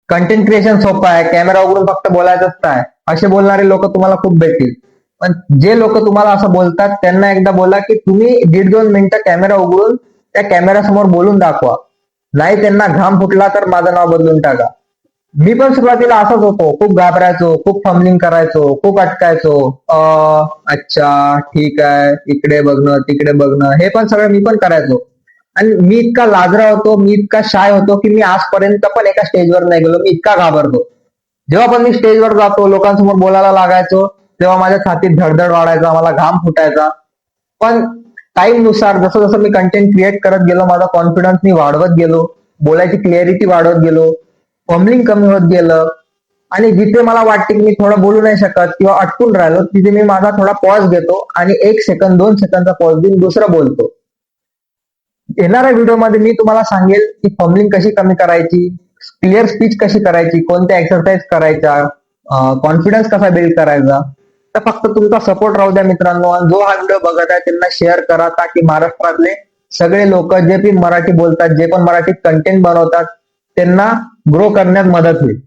Content creation सोपं आहे, camera उघडून फक्त बोलायचंच काय, असे बोलणारे लोक तुम्हाला खूप भेटतील. पण जे लोक तुम्हाला असं बोलतात त्यांना एकदा बोला की तुम्ही 1.5-2 मिनिटं कॅमेरा उघडून त्या कॅमेरा समोर बोलून दाखवा. नाही त्यांना घाम फुटला तर माझं नाव बदलून टाका. मी पण सुरुवातीला असंच होतो, खूप घाबरायचो, खूप फंबलिंग करायचो, खूप अटकायचो. अच्छा, ठीक आहे, इकडे बघणं तिकडे बघणं हे पण सगळं मी पण करायचो. आणि मी इतका लाजरा होतो, मी इतका शाय होतो की मी आजपर्यंत पण एका स्टेजवर नाही गेलो. मी इतका घाबरतो. जेव्हा पण मी स्टेजवर जातो, लोकांसमोर बोलायला लागायचो, तेव्हा माझ्या छातीत धडधड वाढायचा, मला घाम फुटायचा. पण टाइम नुसार जसं जसं मी कंटेंट क्रिएट करत गेलो, माझा कॉन्फिडन्स मी वाढवत गेलो, बोलायची क्लिअरिटी वाढवत गेलो, फॉर्मलिंग कमी होत गेलं. आणि जिथे मला वाटते की मी थोडं बोलू नाही शकत किंवा अटकून राहिलो, तिथे मी माझा थोडा पॉज घेतो आणि 1 सेकंद 2 सेकंदचा पॉज देऊन दुसरं बोलतो. येणाऱ्या व्हिडिओमध्ये मी तुम्हाला सांगेल की फॉर्मलिंग कशी कमी करायची, क्लिअर स्पीच कशी करायची, कोणत्या एक्सरसाइज करायच्या, कॉन्फिडन्स कसा बिल्ड करायचा. तर फक्त तुमचा सपोर्ट राहू द्या मित्रांनो. आणि जो हा व्हिडिओ बघत आहे त्यांना शेअर करा, ताकी महाराष्ट्रातले सगळे लोक जे पण मराठी बोलतात, जे पण मराठीत कंटेंट बनवतात, त्यांना ग्रो करण्यात मदत होईल.